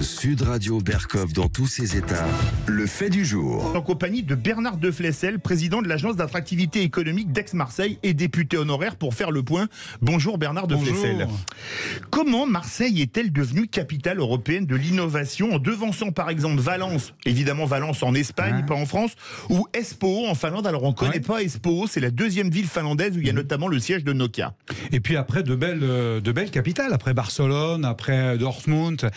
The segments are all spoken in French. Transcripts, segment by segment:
Sud Radio Berkov dans tous ses états. Le fait du jour. En compagnie de Bernard de Flessel, président de l'agence d'attractivité économique d'Aix-Marseille et député honoraire pour faire le point. Bonjour Bernard de Flessel. Comment Marseille est-elle devenue capitale européenne de l'innovation en devançant par exemple Valence, évidemment Valence en Espagne, pas en France, ou Espoo en Finlande. Alors on ne connaît pas Espoo, c'est la deuxième ville finlandaise où il y a notamment le siège de Nokia. Et puis après de belles capitales, après Barcelone, après Dortmund.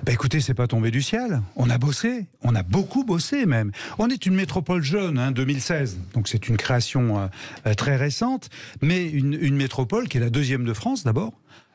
Écoutez, c'est pas tombé du ciel. On a bossé, on a beaucoup bossé même. On est une métropole jeune, 2016, donc c'est une création très récente, mais une métropole qui est la deuxième de France d'abord.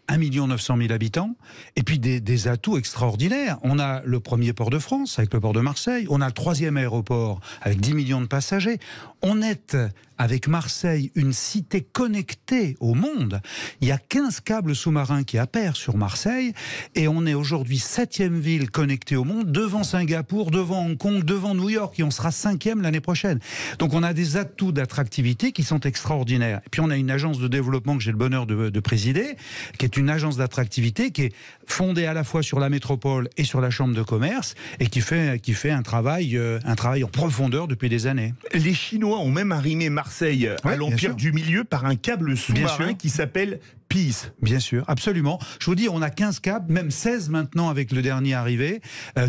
1 900 000 habitants, et puis des atouts extraordinaires. On a le premier port de France, avec le port de Marseille. On a le troisième aéroport, avec 10 millions de passagers. On est, avec Marseille, une cité connectée au monde. Il y a 15 câbles sous-marins qui appairent sur Marseille, et on est aujourd'hui 7e ville connectée au monde, devant Singapour, devant Hong Kong, devant New York, et on sera 5e l'année prochaine. Donc on a des atouts d'attractivité qui sont extraordinaires. Et puis on a une agence de développement que j'ai le bonheur de présider, qui est une agence d'attractivité qui est fondée à la fois sur la métropole et sur la chambre de commerce, et qui fait un travail en profondeur depuis des années. Les Chinois ont même arrimé Marseille à l'Empire du Milieu par un câble sous-marin qui s'appelle Peace. Bien sûr, absolument. Je vous dis, on a 15 câbles, même 16 maintenant avec le dernier arrivé,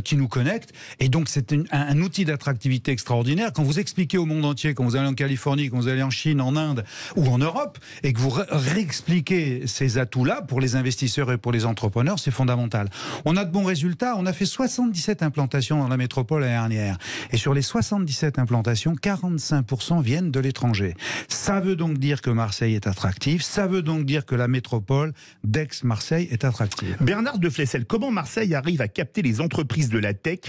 qui nous connectent. Et donc, c'est un outil d'attractivité extraordinaire. Quand vous expliquez au monde entier, quand vous allez en Californie, quand vous allez en Chine, en Inde ou en Europe, et que vous réexpliquez ces atouts-là pour les investisseurs et pour les entrepreneurs, c'est fondamental. On a de bons résultats. On a fait 77 implantations dans la métropole l'année dernière. Et sur les 77 implantations, 45% viennent de l'étranger. Ça veut donc dire que Marseille est attractive. Ça veut donc dire que la métropole d'Aix-Marseille est attractive. Bernard de Flessel, comment Marseille arrive à capter les entreprises de la tech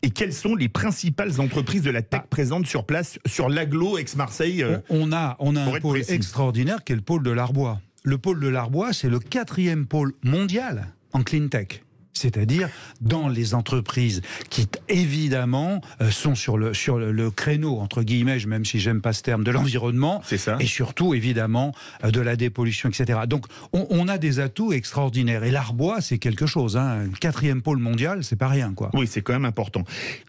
et quelles sont les principales entreprises de la tech présentes sur place, sur l'agglo Aix-Marseille On a un pôle extraordinaire qui est le pôle de l'Arbois. Le pôle de l'Arbois, c'est le 4e pôle mondial en clean tech. C'est-à-dire dans les entreprises qui, évidemment, sont sur le créneau, entre guillemets, même si j'aime pas ce terme, de l'environnement, c'est ça. Et surtout, évidemment, de la dépollution, etc. Donc, on a des atouts extraordinaires. Et l'Arbois, c'est quelque chose. Un 4e pôle mondial, c'est pas rien, quoi. Oui, c'est quand même important.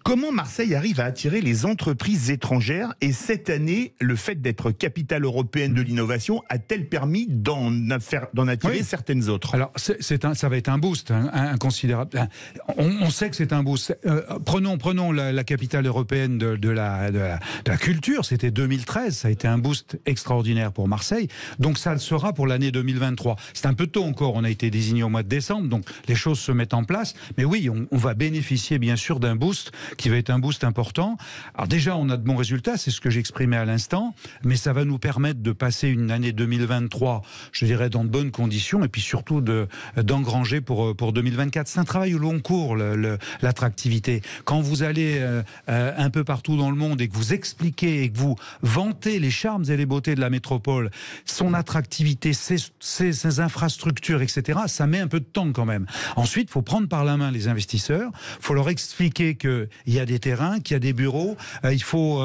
Comment Marseille arrive à attirer les entreprises étrangères? Et cette année, le fait d'être capitale européenne de l'innovation a-t-elle permis d'en attirer certaines autres? Alors, ça va être un boost, un considérable. On sait que c'est un boost. Prenons la capitale européenne de la culture, c'était 2013, ça a été un boost extraordinaire pour Marseille, donc ça le sera pour l'année 2023. C'est un peu tôt encore, on a été désigné au mois de décembre, donc les choses se mettent en place, mais oui, on va bénéficier bien sûr d'un boost qui va être un boost important. Alors déjà, on a de bons résultats, c'est ce que j'exprimais à l'instant, mais ça va nous permettre de passer une année 2023, je dirais, dans de bonnes conditions, et puis surtout d'engranger pour 2024. C'est un travail au long cours, l'attractivité. Quand vous allez un peu partout dans le monde et que vous expliquez et que vous vantez les charmes et les beautés de la métropole, son attractivité, ses infrastructures, etc., ça met un peu de temps quand même. Ensuite, il faut prendre par la main les investisseurs, il faut leur expliquer qu'il y a des terrains, qu'il y a des bureaux, il faut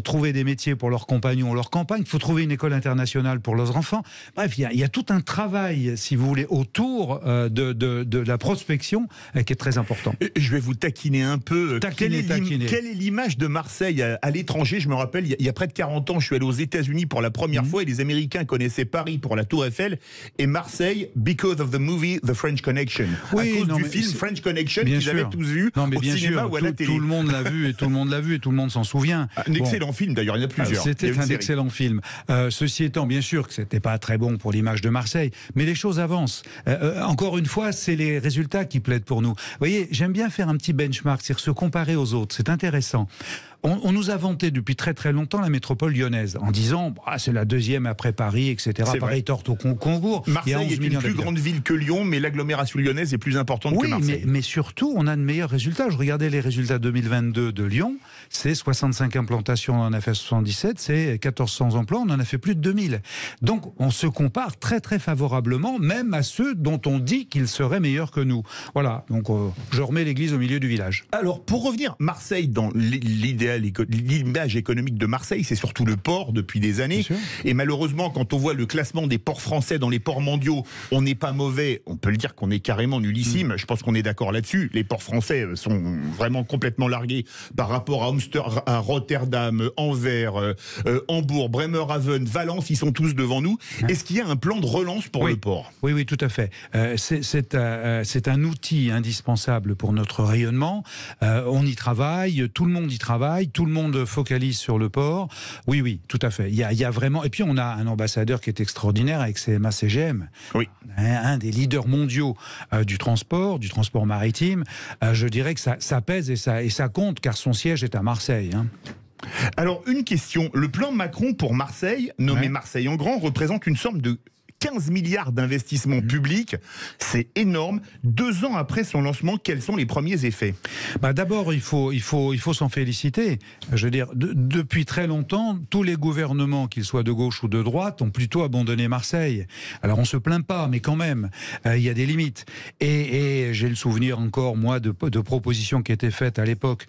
trouver des métiers pour leurs compagnons, leurs compagnes, il faut trouver une école internationale pour leurs enfants. Bref, il y a tout un travail, si vous voulez, autour de la prospection qui est très important. Je vais vous taquiner un peu. Quelle est l'image de Marseille à l'étranger? Je me rappelle, il y a près de 40 ans, je suis allé aux États-Unis pour la première fois et les Américains connaissaient Paris pour la Tour Eiffel et Marseille because of the movie The French Connection. Oui, à cause du film French Connection qu'ils avaient tous vu au cinéma ou à la télé. Tout le monde l'a vu et tout le monde l'a vu et tout le monde s'en souvient. Un excellent film d'ailleurs, il y en a plusieurs. C'était un excellent film. Ceci étant, bien sûr que c'était pas très bon pour l'image de Marseille, mais les choses avancent. Encore une fois, c'est les résultats qui plaident pour nous. Vous voyez, j'aime bien faire un petit benchmark, c'est-à-dire se comparer aux autres, c'est intéressant. On nous a vanté depuis très très longtemps la métropole lyonnaise, en disant c'est la deuxième après Paris, etc. Pareil torte au concours. Marseille est une plus grande ville que Lyon, mais l'agglomération lyonnaise est plus importante que Marseille. Mais surtout, on a de meilleurs résultats. Je regardais les résultats 2022 de Lyon, c'est 65 implantations, on en a fait 77, c'est 1400 emplois, on en a fait plus de 2000. Donc on se compare très très favorablement, même à ceux dont on dit qu'ils seraient meilleurs que nous. Voilà, donc je remets l'église au milieu du village. Alors pour revenir, Marseille, dans l'idéal l'image économique de Marseille, c'est surtout le port depuis des années. Et malheureusement, quand on voit le classement des ports français dans les ports mondiaux, on n'est pas mauvais. On peut le dire qu'on est carrément nullissime. Je pense qu'on est d'accord là-dessus. Les ports français sont vraiment complètement largués par rapport à Rotterdam, Anvers, Hambourg, Bremerhaven, Valence. Ils sont tous devant nous. Est-ce qu'il y a un plan de relance pour le port ? Oui, tout à fait. C'est un outil indispensable pour notre rayonnement. On y travaille, tout le monde y travaille, tout le monde focalise sur le port. Oui, tout à fait. Il y a vraiment... Et puis on a un ambassadeur qui est extraordinaire avec CMA-CGM. Oui. Un des leaders mondiaux du transport maritime. Je dirais que ça pèse et ça compte, car son siège est à Marseille. Alors, une question. Le plan Macron pour Marseille, nommé Marseille en grand, représente une somme de 15 milliards d'investissements publics, c'est énorme. 2 ans après son lancement, quels sont les premiers effets ? D'abord, il faut s'en féliciter. Je veux dire, depuis très longtemps, tous les gouvernements, qu'ils soient de gauche ou de droite, ont plutôt abandonné Marseille. Alors, on se plaint pas, mais quand même, il y a des limites. Et j'ai le souvenir encore, moi, de propositions qui étaient faites à l'époque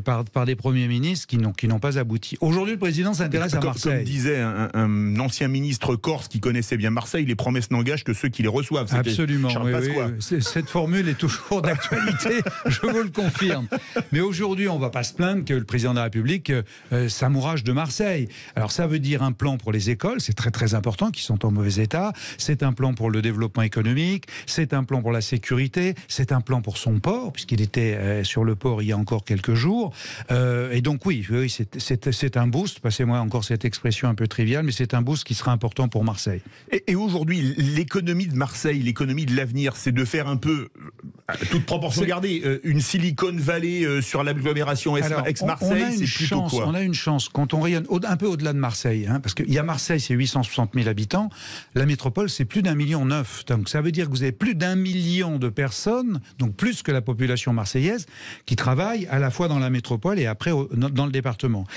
par des premiers ministres qui n'ont pas abouti. Aujourd'hui, le président s'intéresse à Marseille. Comme disait un ancien ministre corse qui connaissait bien Marseille, les promesses n'engagent que ceux qui les reçoivent. Absolument. Cette formule est toujours d'actualité, je vous le confirme. Mais aujourd'hui, on ne va pas se plaindre que le président de la République s'amourage de Marseille. Alors ça veut dire un plan pour les écoles, c'est très très important, qui sont en mauvais état. C'est un plan pour le développement économique, c'est un plan pour la sécurité, c'est un plan pour son port, puisqu'il était sur le port il y a encore quelques jours. Et donc oui, c'est un boost, passez-moi encore cette expression un peu triviale, mais c'est un boost qui sera important pour Marseille. Et aujourd'hui, l'économie de Marseille, l'économie de l'avenir, c'est de faire un peu, toute proportion gardée, une Silicon Valley sur l'agglomération ex-Marseille, c'est plutôt quoi ? On a une chance, quand on rayonne un peu au-delà de Marseille, parce qu'il y a Marseille, c'est 860 000 habitants, la métropole, c'est plus d'1,9 million. Donc ça veut dire que vous avez plus d'1 million de personnes, donc plus que la population marseillaise, qui travaillent à la fois dans la métropole et après dans le département.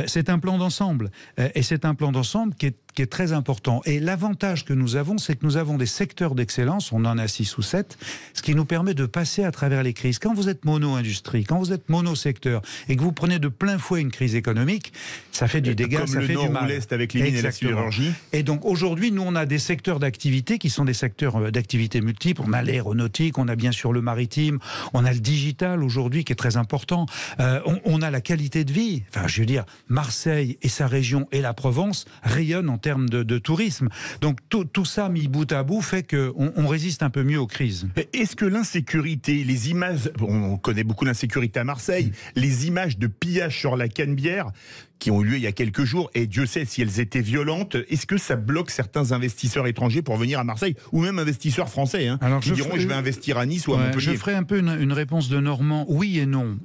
C'est un plan d'ensemble, et c'est un plan d'ensemble qui est très important. Et l'avantage que nous avons, c'est que nous avons des secteurs d'excellence, on en a 6 ou 7, ce qui nous permet de passer à travers les crises. Quand vous êtes mono-industrie, quand vous êtes mono-secteur, et que vous prenez de plein fouet une crise économique, ça fait du dégât, ça fait du mal. Comme le Nord ou l'Est avec les mines et la sidérurgie. Et donc aujourd'hui, nous on a des secteurs d'activité qui sont des secteurs d'activité multiples. On a l'aéronautique, on a bien sûr le maritime, on a le digital aujourd'hui qui est très important. On a la qualité de vie. Enfin, je veux dire, Marseille et sa région et la Provence rayonnent en termes de tourisme. Donc tout ça mis bout à bout fait qu'on résiste un peu mieux aux crises. Est-ce que l'insécurité, les images, on connaît beaucoup l'insécurité à Marseille, les images de pillage sur la Canebière qui ont eu lieu il y a quelques jours, et Dieu sait si elles étaient violentes, est-ce que ça bloque certains investisseurs étrangers pour venir à Marseille, ou même investisseurs français qui diront je vais investir à Nice ou à Montpellier? Je ferai un peu une réponse de Normand, oui et non.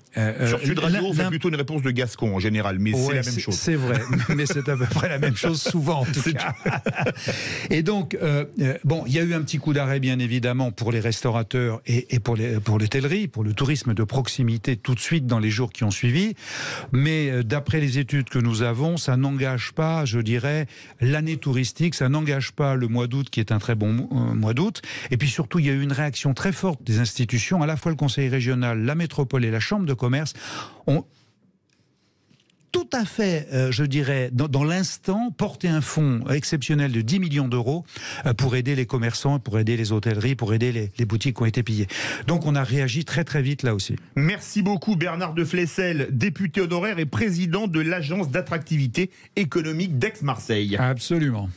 Sur Sud Radio, on fait plutôt une réponse de Gascon en général, mais c'est la même chose. C'est vrai, mais c'est à peu près la même chose souvent en tout cas. Et donc, il y a eu un petit coup d'arrêt bien évidemment pour les restaurateurs et pour l'hôtellerie, pour le tourisme de proximité tout de suite dans les jours qui ont suivi, mais d'après les études que nous avons, ça n'engage pas, je dirais, l'année touristique, ça n'engage pas le mois d'août qui est un très bon mois d'août. Et puis surtout, il y a eu une réaction très forte des institutions, à la fois le Conseil régional, la métropole et la Chambre de commerce ont tout à fait, je dirais, dans l'instant, porter un fonds exceptionnel de 10 millions d'euros pour aider les commerçants, pour aider les hôtelleries, pour aider les boutiques qui ont été pillées. Donc on a réagi très très vite là aussi. Merci beaucoup Bernard de Flessel, député honoraire et président de l'Agence d'attractivité économique d'Aix-Marseille. Absolument.